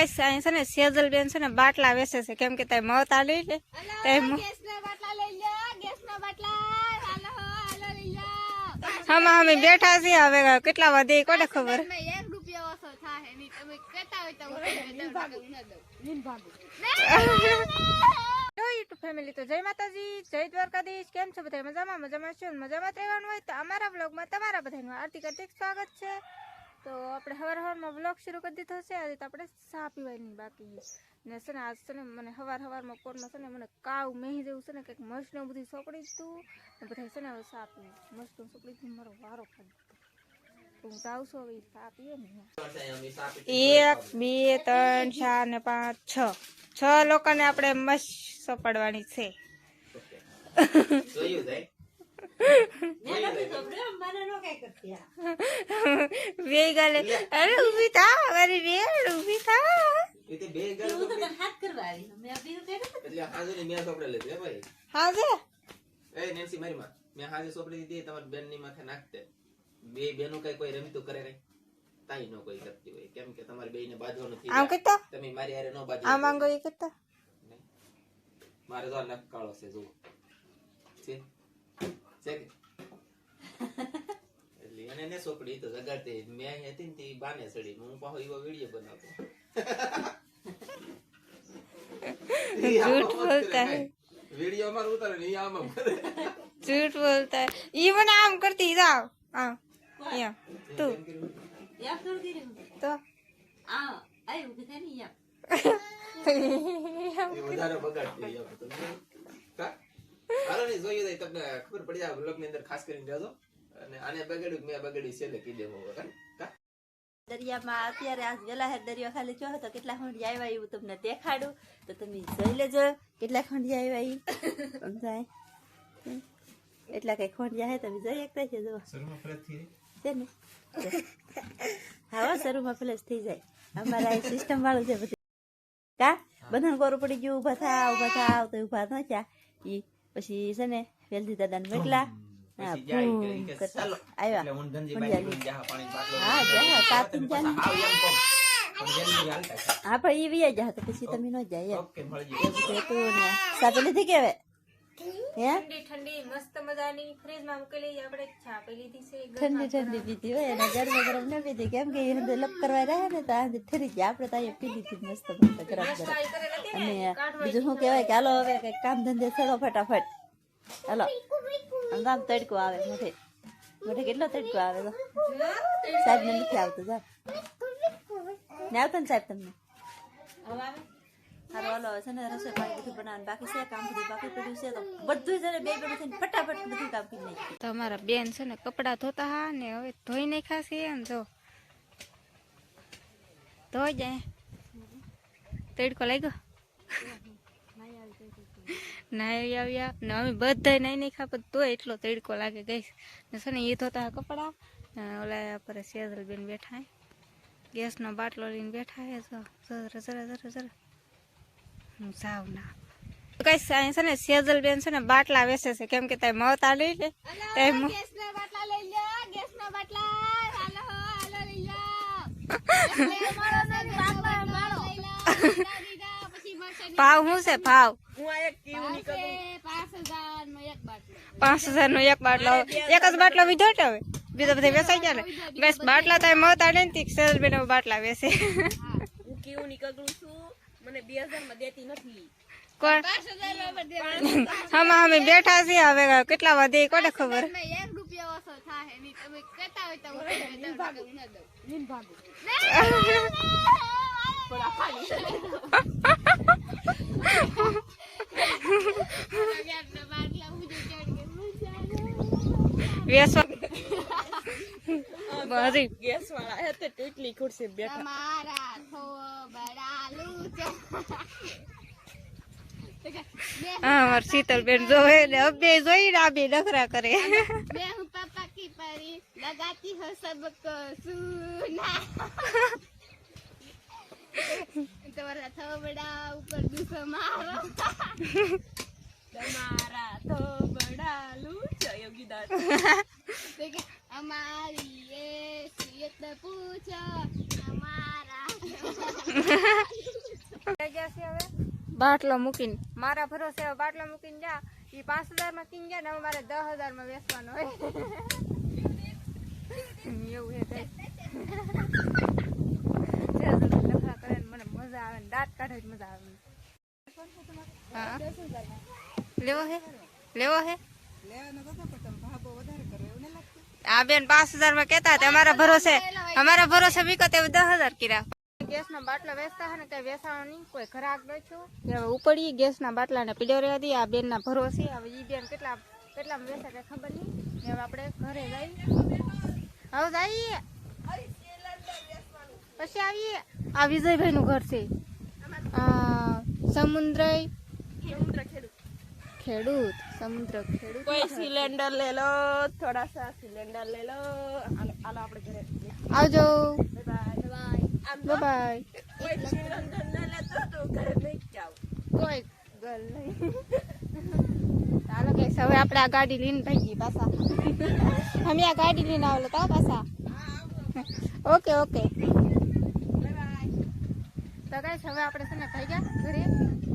કઈ છે ને સેજલ બેન છે ને બાટલા વેચે છે કેમ કે તે મવતા લઈ લે હા અમે બેઠા છીએ હવે કેટલા વધે કોને ખબર ફેમિલી તો જય માતાજી જય દ્વારકાધીશ કેમ છો બધા મજામાં મજામાં છો મજામાં રહેવાનું હોય તો અમારા બ્લોગમાં તમારા બધાનું હાર્દિક હાર્દિક સ્વાગત છે તો આપણે સવારમાં બ્લોગ શરૂ કરી દીધો છે આજે તો આપણે ચા પીવાની બાકી ને છે ને આજ છે ને મને સવારમાં કોરમાં છે ને મને કાવ મેહી જેવું છે ને કંઈક મસ્તનું બધી સોપડી દીધું ને બધા છે ને હવે ચા પીવું મસ્તનું સોપડી દીધું મારો વારો ખાલી હું જાઉં છું હવે ચા પીએ ને 1 2 3 4 ને 5 6 લોકોને આપણે મસ્ત સોપડવાની છે બે ગાલે અરે ઊભી થા મારી બેન ઊભી થા इते बे गल तो हाथ करवावी मैं अभी तो એટલે હાજે ને મે સોપડે લે લે ભાઈ હાજે એ નેન્સી મારી માં મે હાજે સોપડી દીધી તમાર બેન ની માથે નાખતે બે બેનો કઈ કોઈ રમી તો કરે કઈ તાઈ નો કોઈ કરતી હોય કેમ કે તમારી બેને બાજવાનો થી આમ કીતો તમે મારી હારે નો બાજો આ માંગો ઈ કીતો મારે તો નક કાળો છે જો છે એટલે એને ને સોપડી તો જગાડતે મે હતી ને તી બાને સડી હું પાહો ઈવો વિડિયો બનાવતો झूठ बोलता है वीडियो में उतारे नहीं आम झूठ बोलता है ये मैंने आम करती जाओ हाँ या तू या कर दे तो आ आई उधर नहीं या ये વધારે બગાડતી યાર તમને કા હાલો ને જોઈએ તો તમને ખબર પડી જાય બ્લોગ ની અંદર ખાસ કરીને જાજો અને આને બગાડ્યું મે બગાડી છે લે કીધે મો કા દરિયામાં અત્યારે આજ વેલા હે દરિયો ખાલી જો તો કેટલા ખંડિયા આવ્યા એવું તમને દેખાડું તો તમે જોઈ લેજો કેટલા ખંડિયા આવ્યા સમજાય એટલા કઈ ખંડિયા હે તમે જોઈ એકતા છે જો શરૂમાં ફ્લેશ થઈ છે ને હા શરૂમાં ફ્લેશ થઈ જાય અમારા આ સિસ્ટમ વાળું છે બધું કા બધાને કોરું પડી ગયું ઊભા થાવ તો ઊભા ન થયા ઈ પછી છે ને વેલજી દાદાને મેકલા હા આવ્યા હા પણ એ વી જા તો પછી તમે ન જાય સાથે લીધી કેવે ઠંડી મસ્ત મજાની ફ્રીજમાં મૂકેલી આપણે ચા પી લીધી છે ઠંડી પીધી હોય અને ગરમ ન પીધી કેમ કે એ લપ કરવા રહે ને તો આજે ઠરી ગયા આપણે તો અહીંયા પી લીધી મસ્ત ગરમ અને બીજું શું કહેવાય કે હાલો હવે કઈ કામ ધંધે ચડો ફટાફટ હાલો આમ તડકો આવે મોઢે કેટલો તડકો આવે તો સાહેબ ને નથી આવતો જા ને આવતો ને સાહેબ તમને હારો હાલો છે ને રસોઈ પાણી બધું બનાવવાનું બાકી છે કામ બધું બાકી પડ્યું છે તો બધું છે ને બે થઈને ફટાફટ બધું કામ કરી નાખ્યું તો અમારા બેન છે ને કપડા ધોતા હા ને હવે ધોઈ નાખ્યા છે એમ જો ધોઈ જાય તડકો લાગ્યો નાઈ આવ્યા ને અમે બધા નાઈ નહીં ખાપત તો એટલો તડકો લાગે ગઈ ને છે ને એ ધોતા કપડા ઓલા પર સેજલ બેન બેઠા ગેસનો બાટલો લઈને બેઠા હે જરા હું જાવ ના કઈ છે ને સેજલ બેન છે ને બાટલા વેચે છે કેમ કે તે મવતા લઈ લે ગેસના બાટલા લઈ લે ગેસના બાટલા હાલો હાલો લઈ લે ભાવ શું છે ભાવ 5,000 નો એક બાટલો એક જ બાટલો વિધો હવે બીજા બધા વેચાઈ ગયા ને બસ બાટલા તો મવતા ને સેજલ બેન બાટલા વેચે હું કેવું નીકળું છું મને 2000 માં દેતી નથી કોણ 5,000 અમે બેઠા છીએ હવે કેટલા વધે કોને ખબર ₹1 ઓછો થાય ની તમે કહેતા હોય તો ગેસ વાળા હે તે કેટલી ખુરશી બેઠા તમારા થોબડા લૂચા હા શીતલ બેન જોવે ને અબે જોઈ ને બે નખરા કરે मैं हूँ पापा की परी लगाती हो सबको सुना तुम्हारा थोबड़ा ऊपर दूसरा मारो તમારા થોબડા લૂચા યોગી દાદ देखे हमारी ये सीत पूछो हमारा બાટલો મૂકીને મારા ભરોસે બાટલો મૂકીને જા એ 5000 માં કીને ગયા ને હવે મારે 10,000 માં વેચવાનો હોય એવું હે કઈ લફડા કરે ને મને મજા આવે ને દાંત કાઢે મજા આવે હા લેવો હે આ બેન 5000 માં કેતા હતા અમારા ભરોસે વિકત 10,000 કિરા ગેસ ના બાટલા વેચતા હે ને કઈ વેચાણો નહીં કોઈ ઘરાક નથી હવે ઉપડી ગેસ ના બાટલા ને પીડ્યો રહેવા દી આ બેન ના ભરોસે હવે ઈ બેન કેટલા વેચા કઈ ખબર નહીં હવે આપણે ઘરે જઈએ હવે જઈએ પછી આવીએ આ વિજયભાઈ નું ઘર છે સમુદ્ર ખેડૂત કોઈ સિલિન્ડર લે લો થોડા સા સિલિન્ડર લે લો આલો આપણે ઘરે આવજો બાય બાય કોઈ સિલિન્ડર ન લેતો તો ઘરે નહીં જાવ કોઈ ગલ નહીં ચાલો કે હવે આપણે આ ગાડી લઈને ભાગીએ પાછા અમે આ ગાડી લઈને આવેલો તા પાછા ઓકે તો ગાઈસ હવે આપણે છે ને ભાગ્યા ઘરે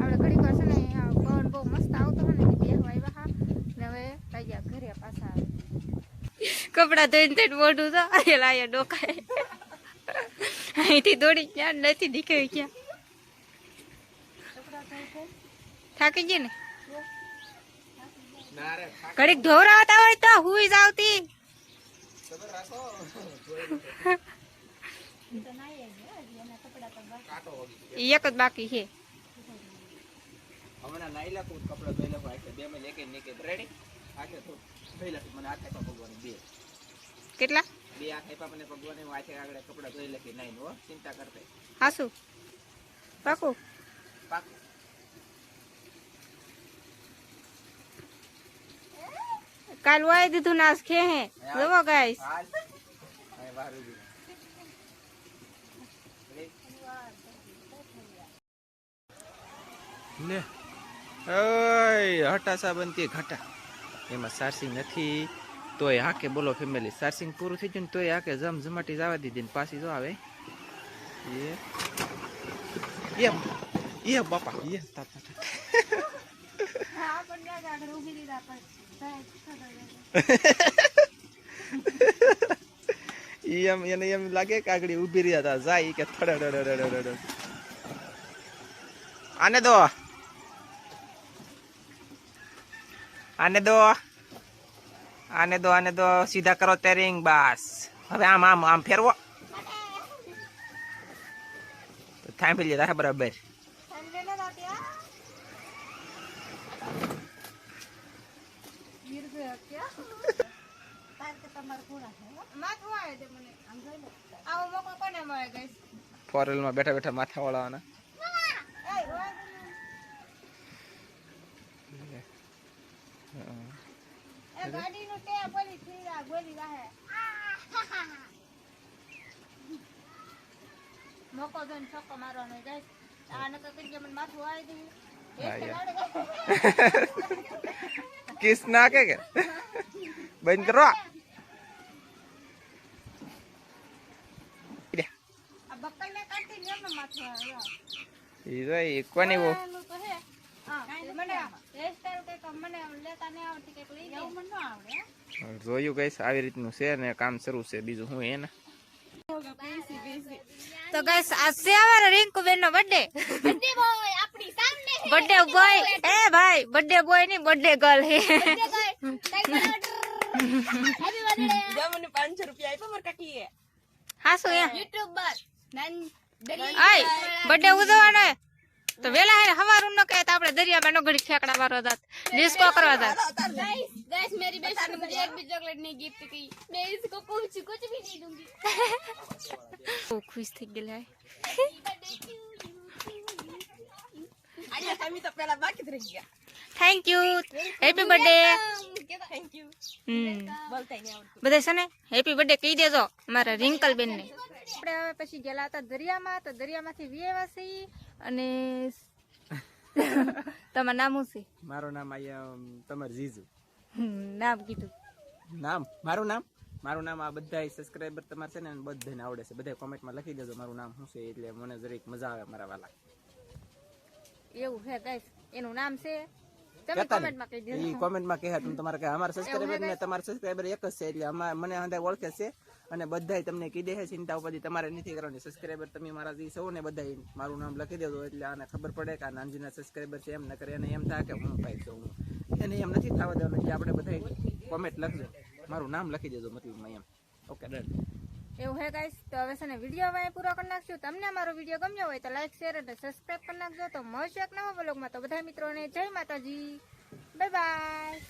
આપણે ઘડી વાર છે ને પવન બહુ મસ્ત આવતો હોય ને બેહવા આવ્યા હા ને હવે ભાગ્યા ઘરે પાછા આવે કપડા ધોઈને મોઢું તો આયેલા આયા ડોકાય અહીંથી દોડી ગયા નથી દીકરી ગયા થાકી ગઈ ને ના રે ઘડીક ધોવરાવતા હોય તો હુઈ જ આવતી ખબર રાખો કાટો હોગી ઈ એક જ બાકી છે હમણાં નાઈ લા કોઈ કપડા ધોઈ લા આખે બે માં લેકે નીકે રેડી આખે તો ધોઈ લા મને આખે ભગવાન બે કેટલા બે આખે મને ભગવાન આખે આગળ કપડા ધોઈ લે કે નહીં હો ચિંતા કરતે હાસુ પાકું પાક કાલ વાય દીધું નાસ ખે હે જોવો ગાઈસ હાલ હવે વારું દી લે ઓય હટાસા બનતી ઘટા એમાં સારસિંગ નથી તોય હાકે બોલો ફેમિલી સારસિંગ પૂરું થઈ ગયું ને તોય હાકે જમજમાટી જવા દીધી ને પાછી જો આવે એ બાપા એ તા હા પણ આગળ ઊભી દીધા પણ એને એમ લાગે કે આગળ ઉભી રહ્યા હતા જાય કે થડ આને દો સીધા કરો તેરિંગ બસ હવે આમ ફેરવો થાંભી લીધા બરાબર ફોરેલ માં બેઠા બેઠા માથા વાળાના મોકો જોઈને છક્કો મારવાનો ગાઈસ આ નકર કરી મને માથું આવી દે કિસ નાખે કે બંધ કરો આ બક્કલ ને કાઢી ને એમનો માથું આવ્યો ઈ જોઈ કોની વો તો હે હા મને હેરસ્ટાઈલ કે મને લેતા નહીં આવડતી કે લઈ જાવ મને ન આવડે જોયું ગઈસ આવી રીતનું છે ને કામ શરૂ છે બીજું હું એને તો ગાઈસ આ છે અમારા રિંકુ બેન નો બર્થડે बर्थडे बॉय अपनी सामने है બર્થડે બોય એ ભાઈ બર્થડે બોય ની બર્થડे ગર્લ હે हैप्पी बर्थडे જો મને 500 રૂપિયા આપ્યા માર કાકીએ હાસુ એ यूट्यूबर नन આય બર્થડે ઉજવવાનો હે તો વેલા હે હવારું ન કહે તો આપણે દરિયામાં નો ઘડી ઠેકડા મારવા જાત ડિસ્કો કરવા જાત गाइस गाइस मेरी बेटी ने मुझे एक भी चॉकलेट नहीं गिफ्ट की मैं इसको कुछ भी नहीं दूंगी ઓ ખુશ થઈ ગયેલા આજે તમે તો પેલા બાકી જ રહી ગયા thank you happy birthday thank you હમ બોલતા નહીં આવડતું બધા છે ને હેપી બર્થડે કહી દેજો મારા રિંકલ બેન ને આપણે હવે પછી ગયેલા હતા દરિયામાં તો દરિયામાંથી વિયેવા છીએ અને તમારું નામ શું છે મારું નામ આયા તમાર જીજુ નામ કીધું મારું નામ આ બધા સબસ્ક્રાઇબર તમારે છે ને બધાને આવડે છે બધા કોમેન્ટમાં લખી દેજો મારું નામ શું છે એટલે મને જરીક મજા આવે મારા વાલા એવું છે ગાઈસ, એનું નામ છે તમે કહેતા કોમેન્ટમાં કહી નહીં. દેજો. ઈ કોમેન્ટમાં કહે તમે તમારે કે અમારા સબસ્ક્રાઇબર ને તમારા સબસ્ક્રાઇબર એક જ છે એટલે મને હંધાય ઓળખે છે અને બધાય તમને કીધે છે ચિંતા ઉપાધિ તમારે નથી કરવાની. સબસ્ક્રાઇબર તમે મારા જે સૌ ને બધાય મારું નામ લખી દેજો એટલે આને ખબર પડે કે આ નાનજીના સબસ્ક્રાઇબર છે. એમ ન કરે એને એમ થાય કે હું ભાઈ છું એને એમ નથી થવા દેવાનું કે આપણે બધાય કોમેન્ટ લખજો મારું નામ લખી દેજો મતલબમાં એમ. Okay done. એવું હે ગાઈસ, તો હવે છે ને વિડીયો હવે પૂરો કરી નાખશું. તમને અમારો વિડીયો ગમ્યો હોય તો લાઈક શેર અને સબસ્ક્રાઇબ કરી નાખજો. તો મળશું એક નવા બ્લોગમાં. તો બધા મિત્રોને જય માતાજી, બાય બાય.